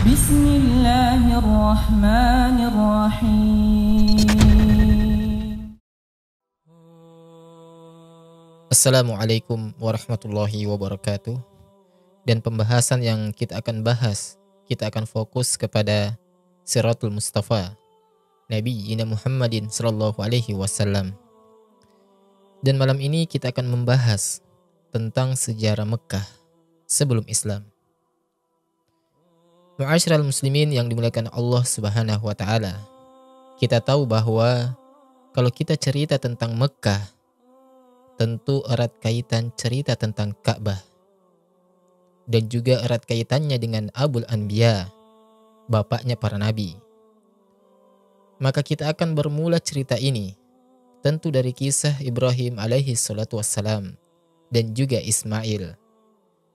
Bismillahirrahmanirrahim. Assalamualaikum warahmatullahi wabarakatuh. Dan pembahasan yang kita akan bahas, kita akan fokus kepada Siratul Mustafa, Nabi Muhammadin sallallahu alaihi wasallam. Dan malam ini kita akan membahas tentang sejarah Mekah sebelum Islam. Ma'asyiral muslimin yang dimuliakan Allah Subhanahu wa taala. Kita tahu bahwa kalau kita cerita tentang Mekah, tentu erat kaitan cerita tentang Ka'bah. Dan juga erat kaitannya dengan Abul Anbiya, bapaknya para nabi. Maka kita akan bermula cerita ini tentu dari kisah Ibrahim alaihi salatu wassalam dan juga Ismail,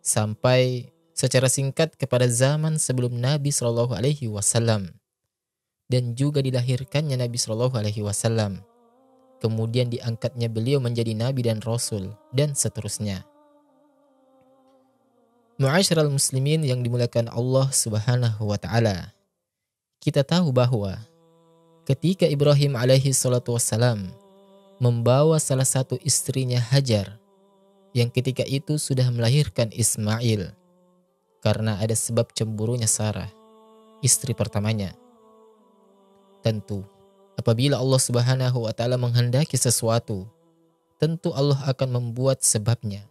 sampai secara singkat kepada zaman sebelum Nabi Shallallahu Alaihi Wasallam dan juga dilahirkannya Nabi Shallallahu Alaihi Wasallam, kemudian diangkatnya beliau menjadi Nabi dan Rasul dan seterusnya. Ma'asyiral muslimin yang dimuliakan Allah Subhanahu Wa Taala, kita tahu bahwa ketika Ibrahim alaihi salatu wassalam membawa salah satu istrinya Hajar yang ketika itu sudah melahirkan Ismail, karena ada sebab cemburunya Sarah, istri pertamanya. Tentu, apabila Allah Subhanahu wa taala menghendaki sesuatu, tentu Allah akan membuat sebabnya.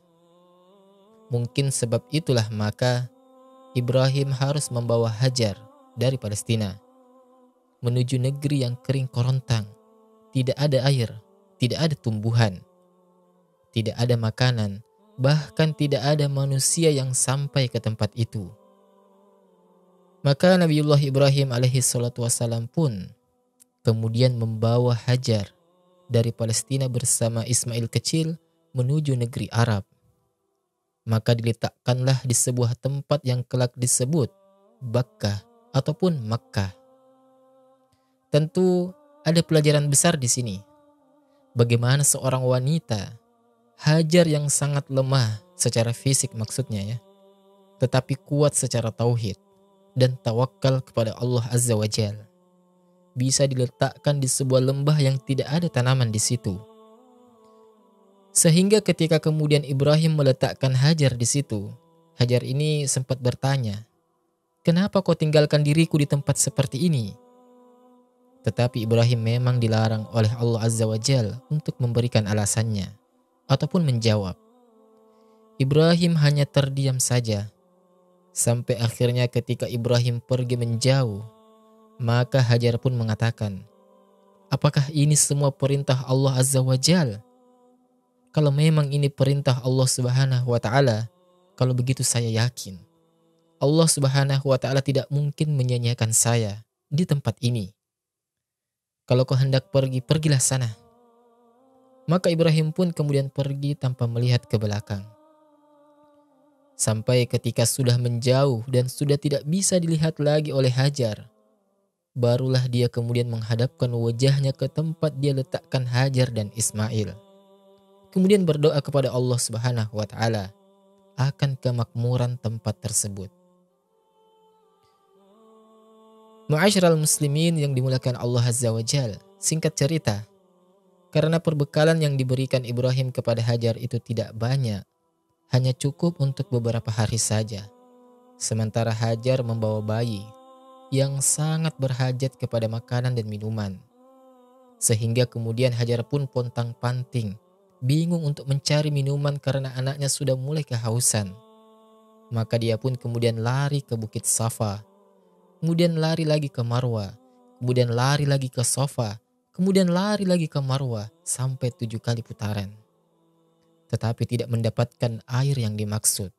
Mungkin sebab itulah maka Ibrahim harus membawa Hajar dari Palestina menuju negeri yang kering korontang, tidak ada air, tidak ada tumbuhan, tidak ada makanan, bahkan tidak ada manusia yang sampai ke tempat itu. Maka Nabiullah Ibrahim alaihi salatu wassalam pun kemudian membawa Hajar dari Palestina bersama Ismail kecil menuju negeri Arab. Maka diletakkanlah di sebuah tempat yang kelak disebut Bakkah ataupun Makkah. Tentu ada pelajaran besar di sini. Bagaimana seorang wanita Hajar yang sangat lemah secara fisik maksudnya ya, tetapi kuat secara tauhid dan tawakal kepada Allah Azza wa Jalla, bisa diletakkan di sebuah lembah yang tidak ada tanaman di situ. Sehingga ketika kemudian Ibrahim meletakkan Hajar di situ, Hajar ini sempat bertanya, "Kenapa kau tinggalkan diriku di tempat seperti ini?" Tetapi Ibrahim memang dilarang oleh Allah Azza wa Jalla untuk memberikan alasannya ataupun menjawab. Ibrahim hanya terdiam saja. Sampai akhirnya ketika Ibrahim pergi menjauh, maka Hajar pun mengatakan, "Apakah ini semua perintah Allah Azza wa Jalla? Kalau memang ini perintah Allah Subhanahu wa taala, kalau begitu saya yakin Allah Subhanahu wa taala tidak mungkin menyanyiakan saya di tempat ini. Kalau kau hendak pergi, pergilah sana." Maka Ibrahim pun kemudian pergi tanpa melihat ke belakang. Sampai ketika sudah menjauh dan sudah tidak bisa dilihat lagi oleh Hajar, barulah dia kemudian menghadapkan wajahnya ke tempat dia letakkan Hajar dan Ismail. Kemudian berdoa kepada Allah Subhanahu wa taala akan kemakmuran tempat tersebut. Ma'asyiral muslimin yang dimuliakan Allah Azza wa Jalla, singkat cerita, karena perbekalan yang diberikan Ibrahim kepada Hajar itu tidak banyak, hanya cukup untuk beberapa hari saja. Sementara Hajar membawa bayi yang sangat berhajat kepada makanan dan minuman. Sehingga kemudian Hajar pun pontang-panting, bingung untuk mencari minuman karena anaknya sudah mulai kehausan. Maka dia pun kemudian lari ke Bukit Safa, kemudian lari lagi ke Marwa, kemudian lari lagi ke Safa, kemudian lari lagi ke Marwa sampai 7 kali putaran. Tetapi tidak mendapatkan air yang dimaksud.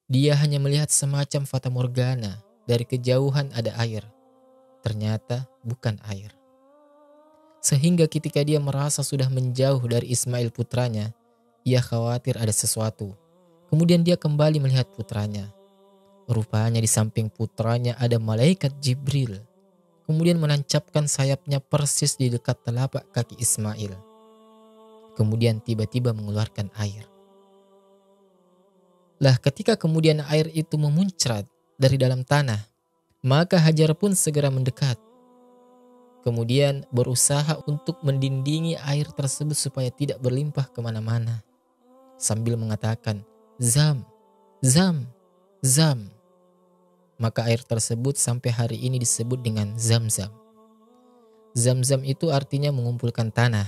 Dia hanya melihat semacam fata morgana, dari kejauhan ada air. Ternyata bukan air. Sehingga ketika dia merasa sudah menjauh dari Ismail putranya, ia khawatir ada sesuatu. Kemudian dia kembali melihat putranya. Rupanya di samping putranya ada malaikat Jibril. Kemudian menancapkan sayapnya persis di dekat telapak kaki Ismail. Kemudian tiba-tiba mengeluarkan air. Lah ketika kemudian air itu memuncrat, dari dalam tanah. Maka Hajar pun segera mendekat. Kemudian berusaha untuk mendindingi air tersebut supaya tidak berlimpah kemana-mana. Sambil mengatakan, "Zam, Zam, Zam." Maka air tersebut sampai hari ini disebut dengan Zam-Zam. Zam-Zam itu artinya mengumpulkan tanah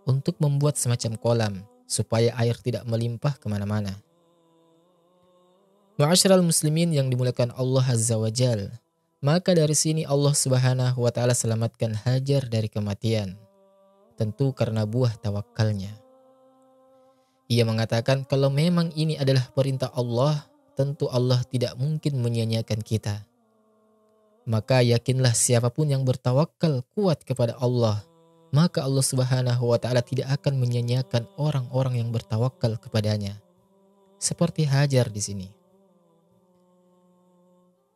untuk membuat semacam kolam supaya air tidak melimpah kemana-mana. Ma'asyiral muslimin yang dimuliakan Allah Azza wa Jal, maka dari sini Allah Subhanahu wa Ta'ala selamatkan Hajar dari kematian, tentu karena buah tawakalnya. Ia mengatakan kalau memang ini adalah perintah Allah, tentu Allah tidak mungkin menyia-nyiakan kita. Maka yakinlah siapapun yang bertawakal kuat kepada Allah, maka Allah Subhanahu wa Ta'ala tidak akan menyia-nyiakan orang-orang yang bertawakal kepadanya. Seperti Hajar di sini.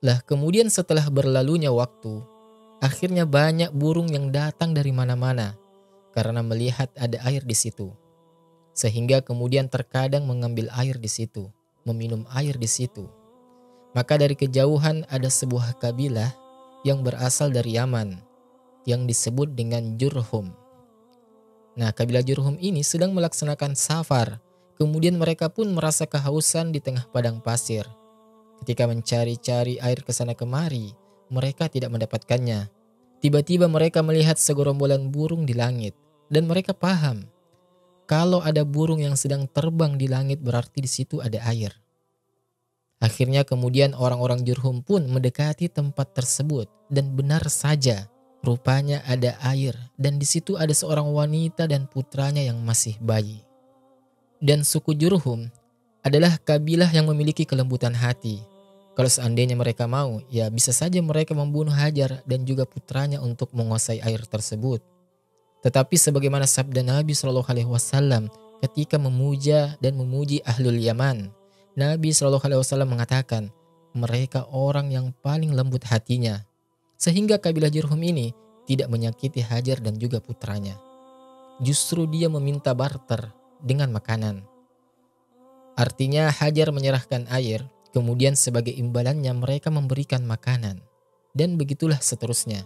Lah kemudian setelah berlalunya waktu, akhirnya banyak burung yang datang dari mana-mana karena melihat ada air di situ. Sehingga kemudian terkadang mengambil air di situ, meminum air di situ. Maka dari kejauhan ada sebuah kabilah yang berasal dari Yaman yang disebut dengan Jurhum. Nah, kabilah Jurhum ini sedang melaksanakan safar. Kemudian mereka pun merasa kehausan di tengah padang pasir. Ketika mencari-cari air ke sana kemari, mereka tidak mendapatkannya. Tiba-tiba mereka melihat segerombolan burung di langit dan mereka paham kalau ada burung yang sedang terbang di langit berarti di situ ada air. Akhirnya kemudian orang-orang Jurhum pun mendekati tempat tersebut dan benar saja rupanya ada air dan di situ ada seorang wanita dan putranya yang masih bayi. Dan suku Jurhum adalah kabilah yang memiliki kelembutan hati. Kalau seandainya mereka mau, ya bisa saja mereka membunuh Hajar dan juga putranya untuk menguasai air tersebut. Tetapi sebagaimana sabda Nabi SAW ketika memuja dan memuji Ahlul Yaman, Nabi SAW mengatakan, mereka orang yang paling lembut hatinya. Sehingga kabilah Jurhum ini tidak menyakiti Hajar dan juga putranya. Justru dia meminta barter dengan makanan. Artinya Hajar menyerahkan air, kemudian sebagai imbalannya mereka memberikan makanan. Dan begitulah seterusnya.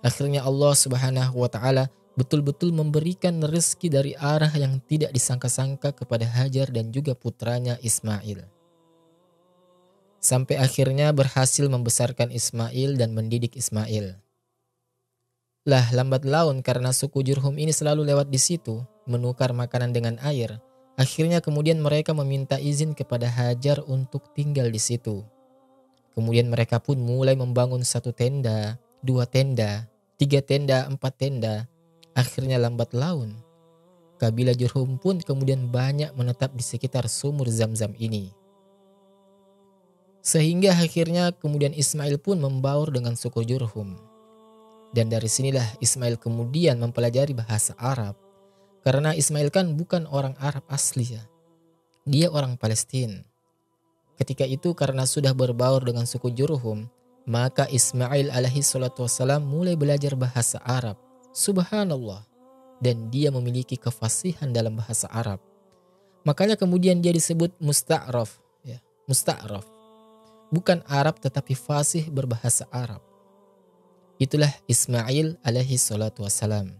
Akhirnya Allah Subhanahu wa Ta'ala betul-betul memberikan rezeki dari arah yang tidak disangka-sangka kepada Hajar dan juga putranya Ismail. Sampai akhirnya berhasil membesarkan Ismail dan mendidik Ismail. Lah lambat laun karena suku Jurhum ini selalu lewat di situ, menukar makanan dengan air. Akhirnya kemudian mereka meminta izin kepada Hajar untuk tinggal di situ. Kemudian mereka pun mulai membangun 1 tenda, 2 tenda, 3 tenda, 4 tenda. Akhirnya lambat laun, kabilah Jurhum pun kemudian banyak menetap di sekitar sumur Zam-Zam ini. Sehingga akhirnya kemudian Ismail pun membaur dengan suku Jurhum. Dan dari sinilah Ismail kemudian mempelajari bahasa Arab. Karena Ismail kan bukan orang Arab asli ya. Dia orang Palestina. Ketika itu karena sudah berbaur dengan suku Jurhum, maka Ismail alaihi salatu wassalam mulai belajar bahasa Arab. Subhanallah. Dan dia memiliki kefasihan dalam bahasa Arab. Makanya kemudian dia disebut musta'raf. Ya, musta'raf. Bukan Arab tetapi fasih berbahasa Arab. Itulah Ismail alaihi salatu wassalam.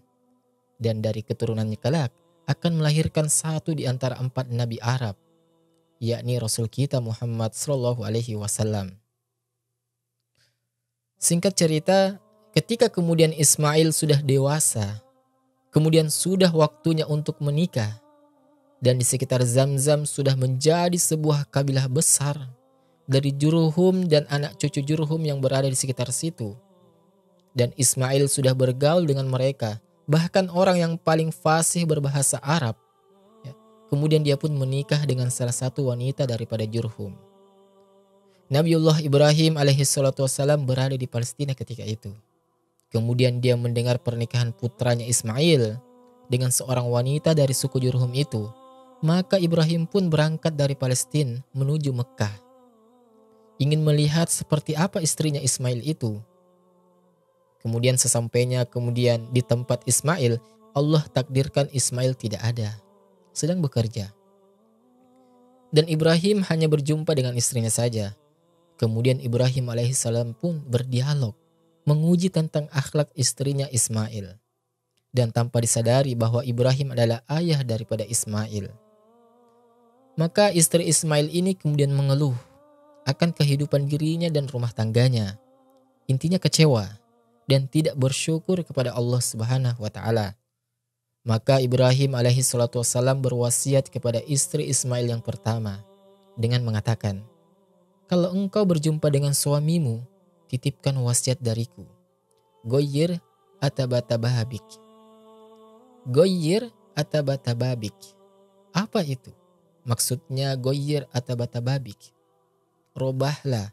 Dan dari keturunannya kelak akan melahirkan 1 di antara 4 nabi Arab, yakni Rasul kita Muhammad sallallahu alaihi wasallam. Singkat cerita, ketika kemudian Ismail sudah dewasa, kemudian sudah waktunya untuk menikah, dan di sekitar Zam-Zam sudah menjadi sebuah kabilah besar dari Jurhum dan anak cucu Jurhum yang berada di sekitar situ. Dan Ismail sudah bergaul dengan mereka, bahkan orang yang paling fasih berbahasa Arab. Ya. Kemudian dia pun menikah dengan salah satu wanita daripada Jurhum. Nabiullah Ibrahim alaihi salatu wassalam berada di Palestina ketika itu. Kemudian dia mendengar pernikahan putranya Ismail dengan seorang wanita dari suku Jurhum itu. Maka Ibrahim pun berangkat dari Palestina menuju Mekah. Ingin melihat seperti apa istrinya Ismail itu. Kemudian sesampainya kemudian di tempat Ismail, Allah takdirkan Ismail tidak ada, sedang bekerja. Dan Ibrahim hanya berjumpa dengan istrinya saja. Kemudian Ibrahim alaihissalam pun berdialog, menguji tentang akhlak istrinya Ismail. Dan tanpa disadari bahwa Ibrahim adalah ayah daripada Ismail. Maka istri Ismail ini kemudian mengeluh akan kehidupan dirinya dan rumah tangganya. Intinya kecewa dan tidak bersyukur kepada Allah Subhanahu wa taala. Maka Ibrahim alaihi salatu wassalam berwasiat kepada istri Ismail yang pertama dengan mengatakan, "Kalau engkau berjumpa dengan suamimu, titipkan wasiat dariku. Goyir atabatababik." Goyir atabatababik. Apa itu? Maksudnya goyir atabatababik. Robahlah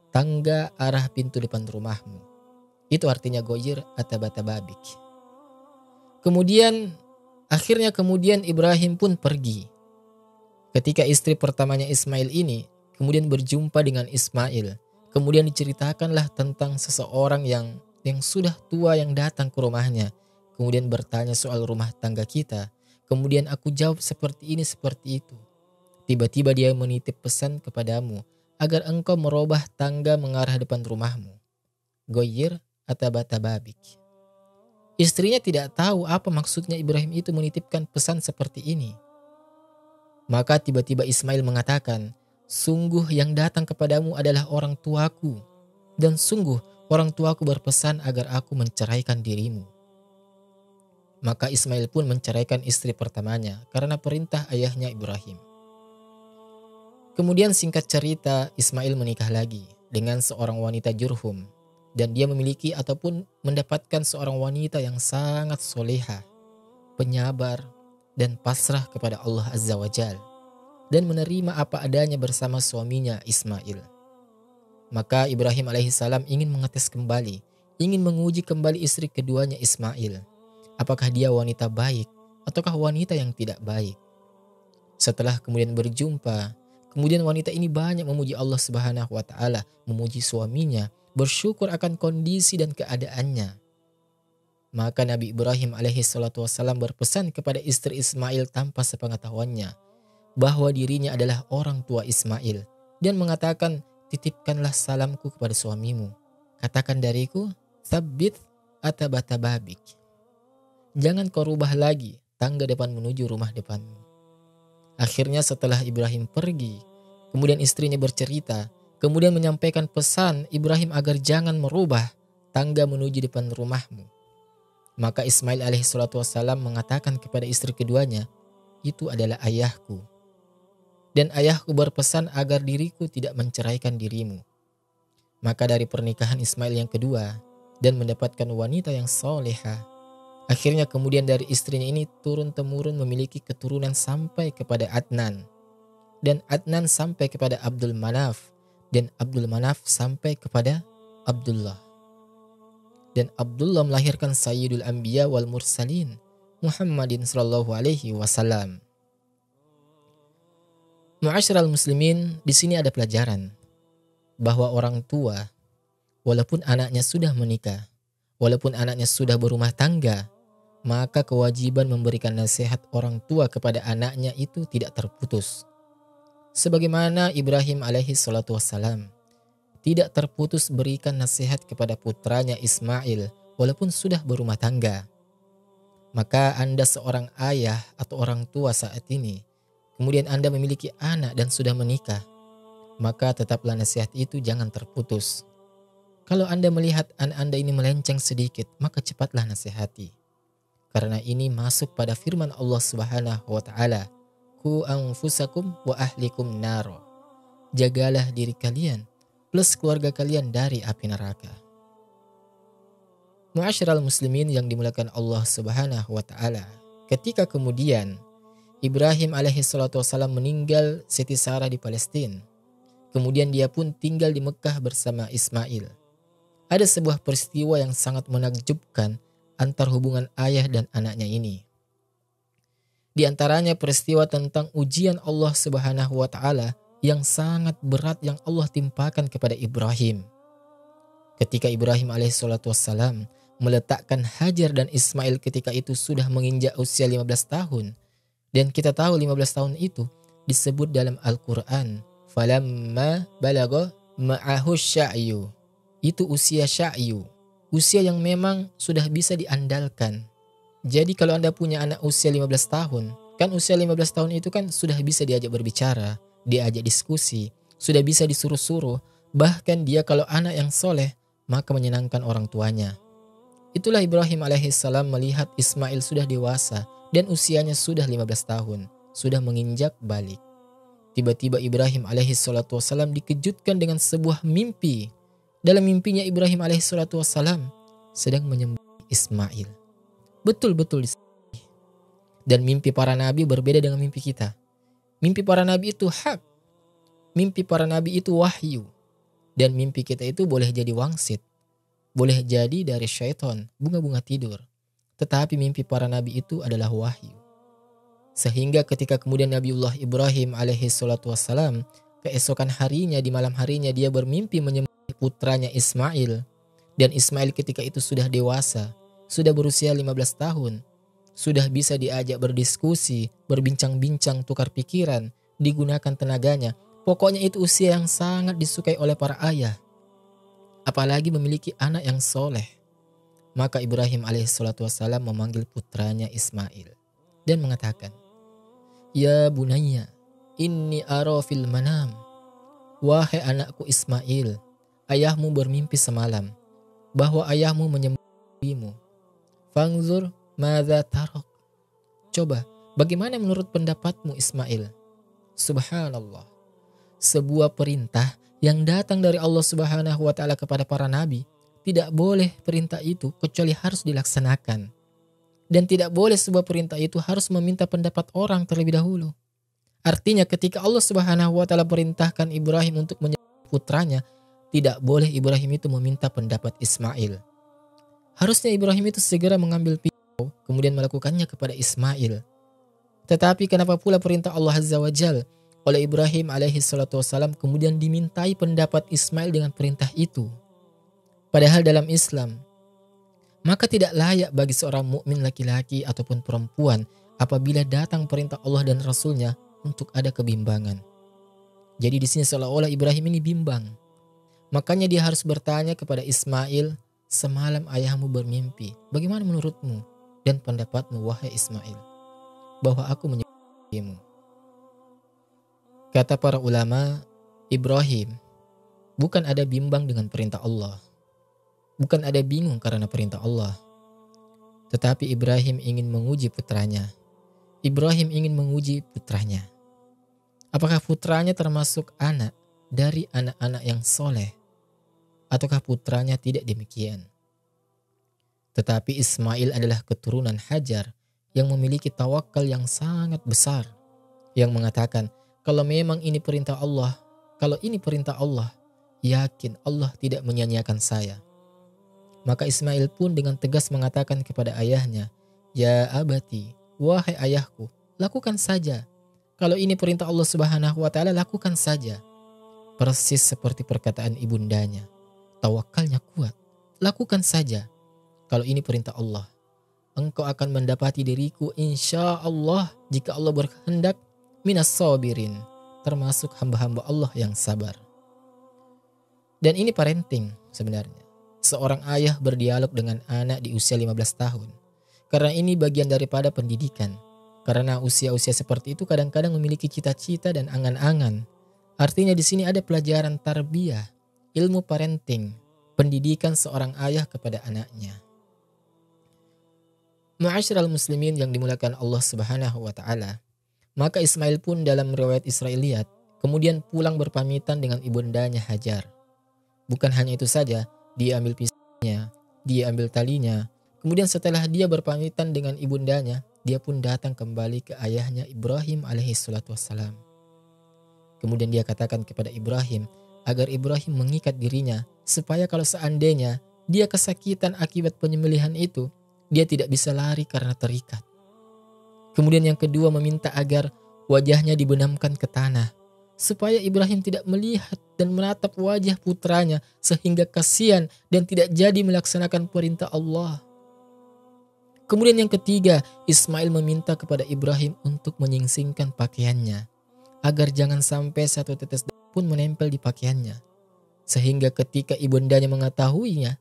tangga arah pintu depan rumahmu. Itu artinya goyir atabatababik. Kemudian Ibrahim pun pergi. Ketika istri pertamanya Ismail ini kemudian berjumpa dengan Ismail, kemudian diceritakanlah tentang seseorang yang sudah tua yang datang ke rumahnya, kemudian bertanya soal rumah tangga kita. Kemudian aku jawab seperti ini, seperti itu. Tiba-tiba dia menitip pesan kepadamu agar engkau merubah tangga mengarah depan rumahmu. Goyir atabatababik. Istrinya tidak tahu apa maksudnya Ibrahim itu menitipkan pesan seperti ini. Maka tiba-tiba Ismail mengatakan, "Sungguh yang datang kepadamu adalah orang tuaku, dan sungguh orang tuaku berpesan agar aku menceraikan dirimu." Maka Ismail pun menceraikan istri pertamanya karena perintah ayahnya Ibrahim. Kemudian singkat cerita, Ismail menikah lagi dengan seorang wanita Jurhum, dan dia memiliki ataupun mendapatkan seorang wanita yang sangat soleha, penyabar, dan pasrah kepada Allah Azza wa Jal, dan menerima apa adanya bersama suaminya Ismail. Maka Ibrahim alaihissalam ingin mengetes kembali, ingin menguji kembali istri keduanya Ismail. Apakah dia wanita baik ataukah wanita yang tidak baik? Setelah kemudian berjumpa, kemudian wanita ini banyak memuji Allah Subhanahu wa taala, memuji suaminya, bersyukur akan kondisi dan keadaannya. Maka Nabi Ibrahim alaihi salatu wassalam berpesan kepada istri Ismail tanpa sepengetahuannya bahwa dirinya adalah orang tua Ismail, dan mengatakan, "Titipkanlah salamku kepada suamimu. Katakan dariku, tsabbit atabatababik. Jangan kau rubah lagi tangga depan menuju rumah depanmu." Akhirnya setelah Ibrahim pergi, kemudian istrinya bercerita, kemudian menyampaikan pesan Ibrahim agar jangan merubah tangga menuju depan rumahmu. Maka Ismail alaihissalatu wassalam mengatakan kepada istri keduanya, "Itu adalah ayahku. Dan ayahku berpesan agar diriku tidak menceraikan dirimu." Maka dari pernikahan Ismail yang kedua dan mendapatkan wanita yang soleha, akhirnya kemudian dari istrinya ini turun-temurun memiliki keturunan sampai kepada Adnan. Dan Adnan sampai kepada Abdul Manaf. Dan Abdul Manaf sampai kepada Abdullah. Dan Abdullah melahirkan Sayyidul Anbiya wal Mursalin, Muhammadin sallallahu alaihi wasallam. Mu'asyiral muslimin, di sini ada pelajaran bahwa orang tua, walaupun anaknya sudah menikah, walaupun anaknya sudah berumah tangga, maka kewajiban memberikan nasihat orang tua kepada anaknya itu tidak terputus. Sebagaimana Ibrahim alaihi salatu wassalam tidak terputus berikan nasihat kepada putranya Ismail walaupun sudah berumah tangga. Maka Anda seorang ayah atau orang tua saat ini, kemudian Anda memiliki anak dan sudah menikah, maka tetaplah nasihat itu jangan terputus. Kalau Anda melihat anak Anda ini melenceng sedikit, maka cepatlah nasihati. Karena ini masuk pada firman Allah Subhanahu wa taala, "Qu anfusakum wa ahlikum naro." Jagalah diri kalian plus keluarga kalian dari api neraka. Mu'asyiral muslimin yang dimuliakan Allah Subhanahu wa taala, ketika kemudian Ibrahim alaihi salatu wasallam meninggal Siti Sarah di Palestina, kemudian dia pun tinggal di Mekah bersama Ismail. Ada sebuah peristiwa yang sangat menakjubkan antar hubungan ayah dan anaknya ini. Di antaranya peristiwa tentang ujian Allah Subhanahu wa taala yang sangat berat yang Allah timpakan kepada Ibrahim. Ketika Ibrahim alaihissalatu wassalam meletakkan Hajar dan Ismail ketika itu sudah menginjak usia 15 tahun. Dan kita tahu 15 tahun itu disebut dalam Al-Quran, "Falamma balagha ma'ahus sya'yu. Itu usia sya'yu. Usia yang memang sudah bisa diandalkan. Jadi kalau Anda punya anak usia 15 tahun, kan usia 15 tahun itu kan sudah bisa diajak berbicara, diajak diskusi, sudah bisa disuruh-suruh, bahkan dia kalau anak yang soleh, maka menyenangkan orang tuanya. Itulah Ibrahim alaihissalam melihat Ismail sudah dewasa dan usianya sudah 15 tahun, sudah menginjak balik. Tiba-tiba Ibrahim alaihissalam dikejutkan dengan sebuah mimpi. Dalam mimpinya Ibrahim alaihissalam sedang menyembelih Ismail. Betul-betul disembelih. Dan mimpi para nabi berbeda dengan mimpi kita. Mimpi para nabi itu hak. Mimpi para nabi itu wahyu. Dan mimpi kita itu boleh jadi wangsit. Boleh jadi dari syaitan, bunga-bunga tidur. Tetapi mimpi para nabi itu adalah wahyu. Sehingga ketika kemudian Nabiullah Ibrahim alaihissalam keesokan harinya, di malam harinya dia bermimpi menyembelih putranya Ismail. Dan Ismail ketika itu sudah dewasa, sudah berusia 15 tahun, sudah bisa diajak berdiskusi, berbincang-bincang, tukar pikiran, digunakan tenaganya. Pokoknya itu usia yang sangat disukai oleh para ayah. Apalagi memiliki anak yang soleh. Maka Ibrahim alaihissalam memanggil putranya Ismail dan mengatakan, "Ya bunayya, inni ara fil manam." Wahai anakku Ismail, ayahmu bermimpi semalam bahwa ayahmu menyembelihmu. Fangzur madza tarak. Coba, bagaimana menurut pendapatmu Ismail? Subhanallah. Sebuah perintah yang datang dari Allah Subhanahu wa taala kepada para nabi, tidak boleh perintah itu kecuali harus dilaksanakan. Dan tidak boleh sebuah perintah itu harus meminta pendapat orang terlebih dahulu. Artinya ketika Allah Subhanahu wa taala perintahkan Ibrahim untuk menyembelih putranya, tidak boleh Ibrahim itu meminta pendapat Ismail. Harusnya Ibrahim itu segera mengambil pisau, kemudian melakukannya kepada Ismail. Tetapi kenapa pula perintah Allah Azza wa Jalla oleh Ibrahim alaihissalam kemudian dimintai pendapat Ismail dengan perintah itu? Padahal dalam Islam, maka tidak layak bagi seorang mukmin laki-laki ataupun perempuan apabila datang perintah Allah dan Rasulnya untuk ada kebimbangan. Jadi di sini seolah-olah Ibrahim ini bimbang. Makanya dia harus bertanya kepada Ismail, "Semalam ayahmu bermimpi. Bagaimana menurutmu dan pendapatmu wahai Ismail? Bahwa aku menyembelihmu." Kata para ulama, Ibrahim bukan ada bimbang dengan perintah Allah. Bukan ada bingung karena perintah Allah. Tetapi Ibrahim ingin menguji putranya. Ibrahim ingin menguji putranya. Apakah putranya termasuk anak dari anak-anak yang soleh? Ataukah putranya tidak demikian? Tetapi Ismail adalah keturunan Hajar yang memiliki tawakal yang sangat besar. Yang mengatakan, kalau memang ini perintah Allah, kalau ini perintah Allah, yakin Allah tidak menyia-nyiakan saya. Maka Ismail pun dengan tegas mengatakan kepada ayahnya, "Ya abati, wahai ayahku, lakukan saja. Kalau ini perintah Allah Subhanahu wa taala, lakukan saja." Persis seperti perkataan ibundanya. Tawakalnya kuat. Lakukan saja. Kalau ini perintah Allah, engkau akan mendapati diriku insya Allah jika Allah berkehendak minas sabirin, termasuk hamba-hamba Allah yang sabar. Dan ini parenting sebenarnya. Seorang ayah berdialog dengan anak di usia 15 tahun. Karena ini bagian daripada pendidikan. Karena usia-usia seperti itu kadang-kadang memiliki cita-cita dan angan-angan. Artinya di sini ada pelajaran tarbiyah, ilmu parenting, pendidikan seorang ayah kepada anaknya. Ma'asyiral muslimin yang dimuliakan Allah Subhanahu wa taala. Maka Ismail pun dalam riwayat Israiliyat kemudian pulang berpamitan dengan ibundanya Hajar. Bukan hanya itu saja, dia ambil pisaunya, dia ambil talinya. Kemudian setelah dia berpamitan dengan ibundanya, dia pun datang kembali ke ayahnya Ibrahim alaihissalam. Kemudian dia katakan kepada Ibrahim agar Ibrahim mengikat dirinya supaya kalau seandainya dia kesakitan akibat penyembelihan itu, dia tidak bisa lari karena terikat. Kemudian yang kedua meminta agar wajahnya dibenamkan ke tanah supaya Ibrahim tidak melihat dan menatap wajah putranya sehingga kasihan dan tidak jadi melaksanakan perintah Allah. Kemudian yang ketiga, Ismail meminta kepada Ibrahim untuk menyingsingkan pakaiannya agar jangan sampai satu tetes darah pun menempel di pakaiannya. sehingga ketika ibundanya mengetahuinya,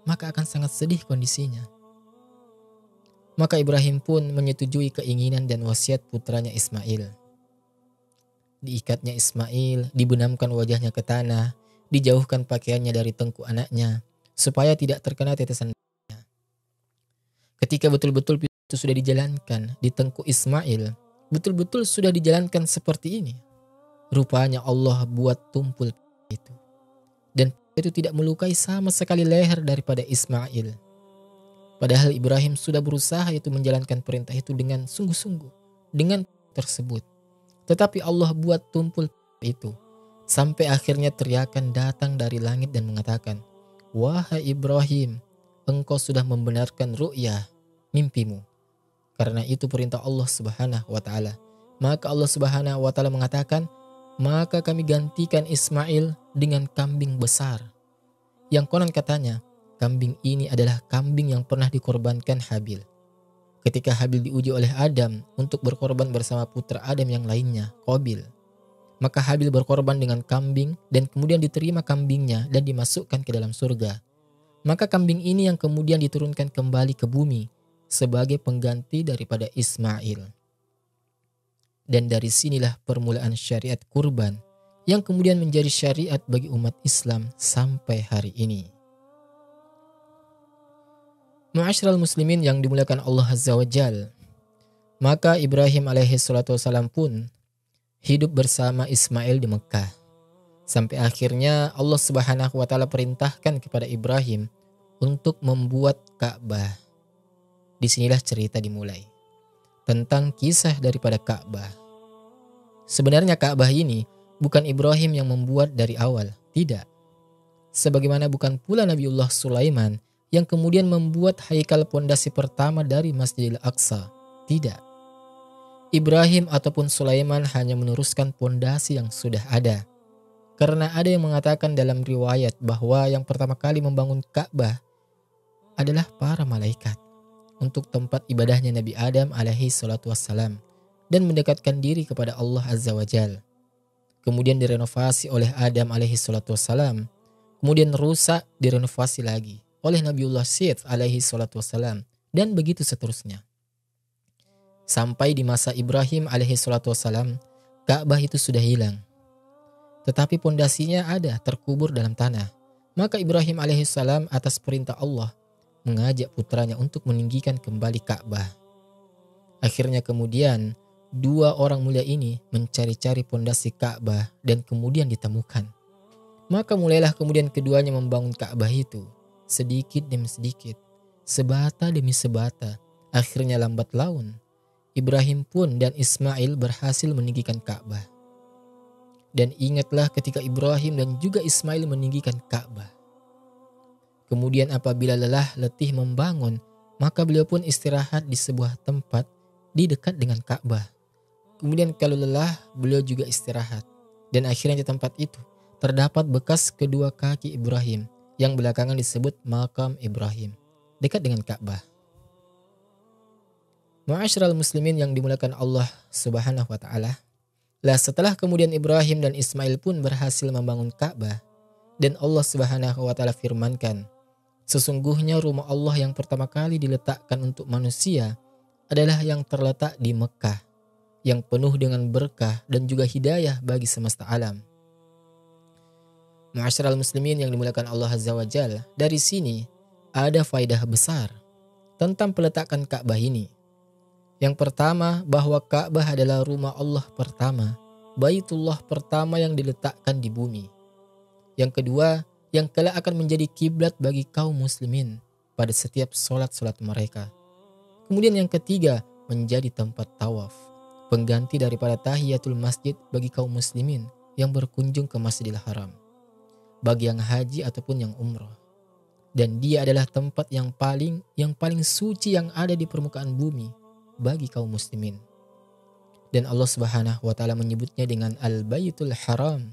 maka akan sangat sedih kondisinya. Maka Ibrahim pun menyetujui keinginan dan wasiat putranya Ismail. Diikatnya Ismail, dibenamkan wajahnya ke tanah, dijauhkan pakaiannya dari tengkuk anaknya, supaya tidak terkena tetesan darahnya. Ketika betul-betul itu sudah dijalankan di tengkuk Ismail, betul-betul sudah dijalankan seperti ini. Rupanya Allah buat tumpul itu. Dan itu tidak melukai sama sekali leher daripada Ismail. Padahal Ibrahim sudah berusaha itu menjalankan perintah itu dengan sungguh-sungguh, dengan tersebut. Tetapi Allah buat tumpul itu. Sampai akhirnya teriakan datang dari langit dan mengatakan, "Wahai Ibrahim, engkau sudah membenarkan ru'yah, mimpimu." Karena itu perintah Allah Subhanahu wa Ta'ala. Maka Allah Subhanahu wa Ta'ala mengatakan, maka kami gantikan Ismail dengan kambing besar. Yang konon katanya, kambing ini adalah kambing yang pernah dikorbankan Habil. Ketika Habil diuji oleh Adam untuk berkorban bersama putra Adam yang lainnya, Qabil. Maka Habil berkorban dengan kambing dan kemudian diterima kambingnya dan dimasukkan ke dalam surga. Maka kambing ini yang kemudian diturunkan kembali ke bumi sebagai pengganti daripada Ismail. Dan dari sinilah permulaan syariat kurban yang kemudian menjadi syariat bagi umat Islam sampai hari ini. Ma'asyiral muslimin yang dimuliakan Allah Azza wa Jal, maka Ibrahim alaihi salatu wassalam pun hidup bersama Ismail di Mekah. Sampai akhirnya Allah Subhanahu wa Ta'ala perintahkan kepada Ibrahim untuk membuat Ka'bah. Disinilah cerita dimulai tentang kisah daripada Ka'bah. Sebenarnya Ka'bah ini bukan Ibrahim yang membuat dari awal, tidak. Sebagaimana bukan pula Nabiullah Sulaiman yang kemudian membuat haikal pondasi pertama dari Masjidil Aqsa, tidak. Ibrahim ataupun Sulaiman hanya meneruskan pondasi yang sudah ada. Karena ada yang mengatakan dalam riwayat bahwa yang pertama kali membangun Ka'bah adalah para malaikat untuk tempat ibadahnya Nabi Adam alaihi salatu wassalam dan mendekatkan diri kepada Allah Azza wa Jal. Kemudian direnovasi oleh Adam alaihi salatu wassalam, kemudian rusak, direnovasi lagi oleh Nabiullah Syed alaihi salatu wassalam, dan begitu seterusnya. Sampai di masa Ibrahim alaihi salatu wassalam, Ka'bah itu sudah hilang. Tetapi pondasinya ada terkubur dalam tanah. Maka Ibrahim alaihi salam atas perintah Allah mengajak putranya untuk meninggikan kembali Ka'bah. Akhirnya kemudian dua orang mulia ini mencari-cari pondasi Ka'bah dan kemudian ditemukan. Maka mulailah kemudian keduanya membangun Ka'bah itu sedikit demi sedikit, sebata demi sebata. Akhirnya lambat laun Ibrahim pun dan Ismail berhasil meninggikan Ka'bah. Dan ingatlah ketika Ibrahim dan juga Ismail meninggikan Ka'bah. Kemudian apabila lelah letih membangun, maka beliau pun istirahat di sebuah tempat di dekat dengan Ka'bah. Kemudian kalau lelah, beliau juga istirahat. Dan akhirnya di tempat itu terdapat bekas kedua kaki Ibrahim yang belakangan disebut Maqam Ibrahim, dekat dengan Ka'bah. Ma'asyiral muslimin yang dimuliakan Allah Subhanahu wa Ta'ala. Lah setelah kemudian Ibrahim dan Ismail pun berhasil membangun Ka'bah, dan Allah Subhanahu wa Ta'ala firmankan, sesungguhnya rumah Allah yang pertama kali diletakkan untuk manusia adalah yang terletak di Mekah, yang penuh dengan berkah dan juga hidayah bagi semesta alam. Ma'asyiral muslimin yang dimuliakan Allah Azza wa Jalla, dari sini ada faedah besar tentang peletakan Ka'bah ini. Yang pertama, bahwa Ka'bah adalah rumah Allah pertama, Baitullah pertama yang diletakkan di bumi. Yang kedua, yang kelak akan menjadi kiblat bagi kaum muslimin pada setiap solat-solat mereka. Kemudian yang ketiga, menjadi tempat tawaf, pengganti daripada tahiyatul masjid bagi kaum muslimin yang berkunjung ke Masjidil Haram, bagi yang haji ataupun yang umrah. Dan dia adalah tempat yang paling suci yang ada di permukaan bumi bagi kaum muslimin. Dan Allah Subhanahu wa Ta'ala menyebutnya dengan Al-Baitul Haram.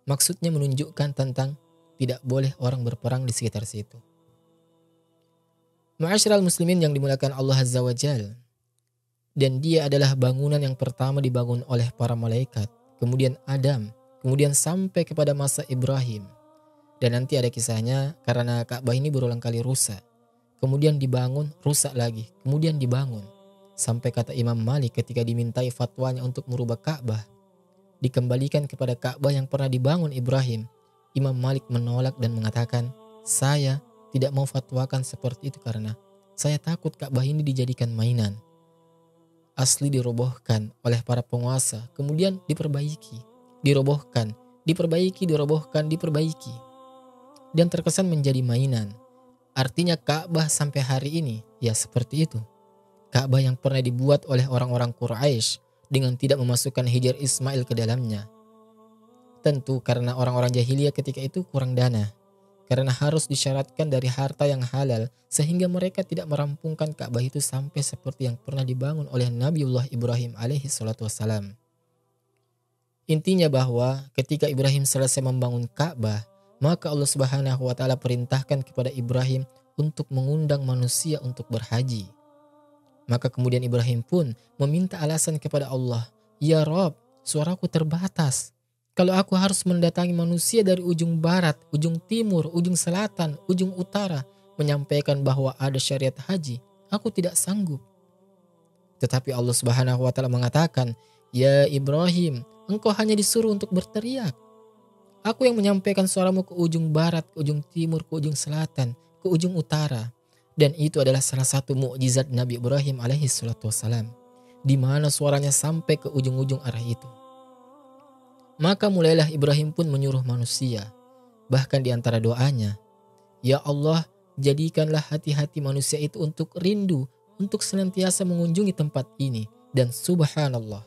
Maksudnya menunjukkan tentang tidak boleh orang berperang di sekitar situ. Ma'asyiral muslimin yang dimuliakan Allah Azza wa Jal. Dan dia adalah bangunan yang pertama dibangun oleh para malaikat, kemudian Adam, kemudian sampai kepada masa Ibrahim. Dan nanti ada kisahnya karena Ka'bah ini berulang kali rusak. Kemudian dibangun, rusak lagi. Kemudian dibangun. Sampai kata Imam Malik ketika dimintai fatwanya untuk merubah Ka'bah, dikembalikan kepada Ka'bah yang pernah dibangun Ibrahim. Imam Malik menolak dan mengatakan, saya tidak mau fatwakan seperti itu karena saya takut Ka'bah ini dijadikan mainan. Asli dirobohkan oleh para penguasa, kemudian diperbaiki, dirobohkan, diperbaiki, dirobohkan, diperbaiki. Dan terkesan menjadi mainan. Artinya Ka'bah sampai hari ini ya seperti itu. Ka'bah yang pernah dibuat oleh orang-orang Quraisy dengan tidak memasukkan Hijr Ismail ke dalamnya. Tentu karena orang-orang jahiliyah ketika itu kurang dana. Karena harus disyaratkan dari harta yang halal sehingga mereka tidak merampungkan Ka'bah itu sampai seperti yang pernah dibangun oleh Nabiullah Ibrahim alaihi salatu wassalam. Intinya bahwa ketika Ibrahim selesai membangun Ka'bah, maka Allah Subhanahu wa taala perintahkan kepada Ibrahim untuk mengundang manusia untuk berhaji. Maka kemudian Ibrahim pun meminta alasan kepada Allah, "Ya Rob, suaraku terbatas. Kalau aku harus mendatangi manusia dari ujung barat, ujung timur, ujung selatan, ujung utara, menyampaikan bahwa ada syariat haji, aku tidak sanggup." Tetapi Allah Subhanahu wa taala mengatakan, "Ya Ibrahim, engkau hanya disuruh untuk berteriak. Aku yang menyampaikan suaramu ke ujung barat, ke ujung timur, ke ujung selatan, ke ujung utara." Dan itu adalah salah satu mukjizat Nabi Ibrahim alaihi salatu wassalam, di mana suaranya sampai ke ujung-ujung arah itu. Maka mulailah Ibrahim pun menyuruh manusia. Bahkan di antara doanya, "Ya Allah, jadikanlah hati-hati manusia itu untuk rindu, untuk senantiasa mengunjungi tempat ini." Dan subhanallah,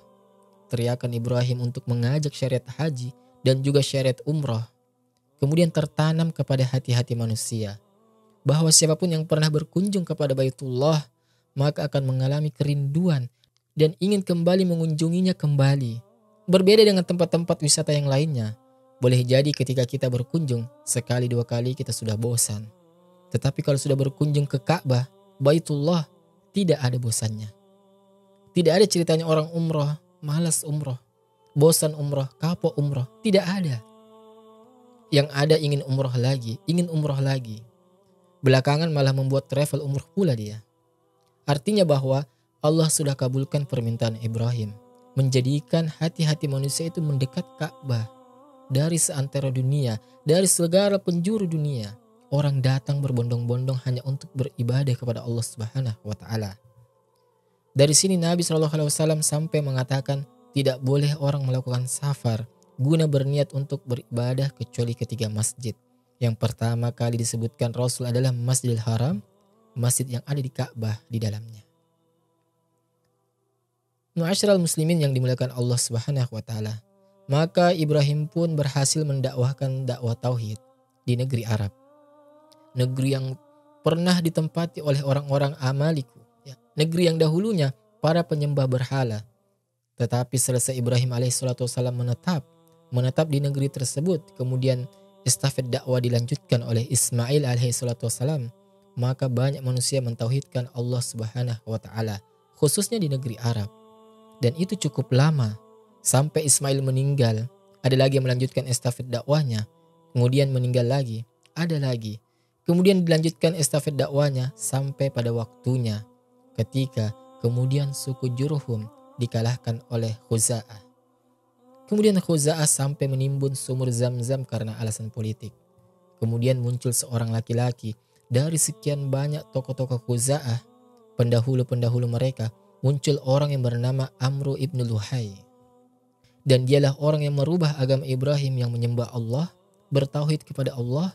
teriakan Ibrahim untuk mengajak syariat haji dan juga syariat umrah kemudian tertanam kepada hati-hati manusia, bahwa siapapun yang pernah berkunjung kepada Baitullah maka akan mengalami kerinduan dan ingin kembali mengunjunginya kembali. Berbeda dengan tempat-tempat wisata yang lainnya. Boleh jadi ketika kita berkunjung sekali dua kali kita sudah bosan. Tetapi kalau sudah berkunjung ke Ka'bah, Baitullah, tidak ada bosannya. Tidak ada ceritanya orang umroh, malas umroh, bosan umroh, kapok umroh. Tidak ada. Yang ada ingin umroh lagi, ingin umroh lagi. Belakangan malah membuat travel umroh pula dia. Artinya bahwa Allah sudah kabulkan permintaan Ibrahim, menjadikan hati-hati manusia itu mendekat Ka'bah. Dari seantero dunia, dari segala penjuru dunia, orang datang berbondong-bondong hanya untuk beribadah kepada Allah Subhanahu wa taala. Dari sini Nabi SAW sampai mengatakan tidak boleh orang melakukan safar guna berniat untuk beribadah kecuali ketiga masjid. Yang pertama kali disebutkan Rasul adalah Masjidil Haram, masjid yang ada di Ka'bah di dalamnya. Ma'asyiral muslimin yang dimuliakan Allah Subhanahu wa taala, maka Ibrahim pun berhasil mendakwahkan dakwah tauhid di negeri Arab. Negeri yang pernah ditempati oleh orang-orang Amaliku, ya, negeri yang dahulunya para penyembah berhala. Tetapi selesai Ibrahim alaihissalatu wassalam menetap di negeri tersebut, kemudian estafet dakwah dilanjutkan oleh Ismail alaihissalatu wassalam, maka banyak manusia mentauhidkan Allah Subhanahu wa taala, khususnya di negeri Arab. Dan itu cukup lama, sampai Ismail meninggal, ada lagi yang melanjutkan estafet dakwahnya, kemudian meninggal lagi, ada lagi. Kemudian dilanjutkan estafet dakwahnya sampai pada waktunya ketika kemudian suku Jurhum dikalahkan oleh Khuza'ah. Kemudian Khuza'ah sampai menimbun sumur Zam-Zam karena alasan politik. Kemudian muncul seorang laki-laki dari sekian banyak tokoh-tokoh Khuza'ah, pendahulu-pendahulu mereka, muncul orang yang bernama Amru ibn Luhai. Dan dialah orang yang merubah agama Ibrahim yang menyembah Allah, bertauhid kepada Allah,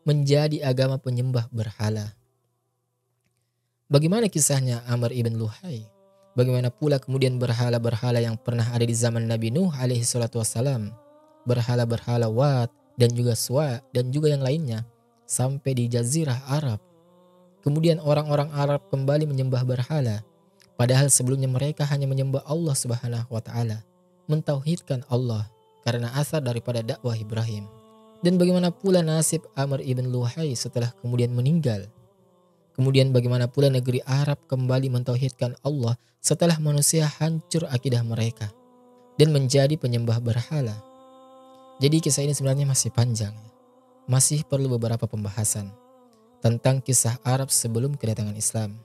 menjadi agama penyembah berhala. Bagaimana kisahnya Amr ibn Luhai? Bagaimana pula kemudian berhala-berhala yang pernah ada di zaman Nabi Nuh alaihi salatu wassalam, berhala-berhala Wat dan juga Suwa dan juga yang lainnya, sampai di Jazirah Arab. Kemudian orang-orang Arab kembali menyembah berhala, padahal sebelumnya mereka hanya menyembah Allah Subhanahu wa taala, mentauhidkan Allah karena asar daripada dakwah Ibrahim. Dan bagaimana pula nasib Amr ibn Luhai setelah kemudian meninggal? Kemudian bagaimana pula negeri Arab kembali mentauhidkan Allah setelah manusia hancur akidah mereka dan menjadi penyembah berhala? Jadi kisah ini sebenarnya masih panjang. masih perlu beberapa pembahasan tentang kisah Arab sebelum kedatangan Islam.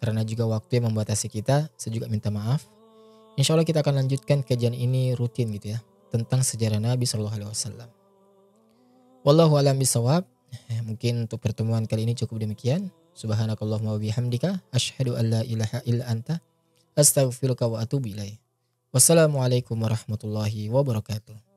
Karena juga waktu yang membatasi kita, saya juga minta maaf. Insya Allah kita akan lanjutkan kajian ini rutin gitu ya, tentang sejarah Nabi SAW. Wallahu a'lam bishawab. Mungkin untuk pertemuan kali ini cukup demikian. Subhanakallahumma wa bihamdika asyhadu an la ilaha illa anta astaghfiruka wa atubu ilaik. Wassalamualaikum warahmatullahi wabarakatuh.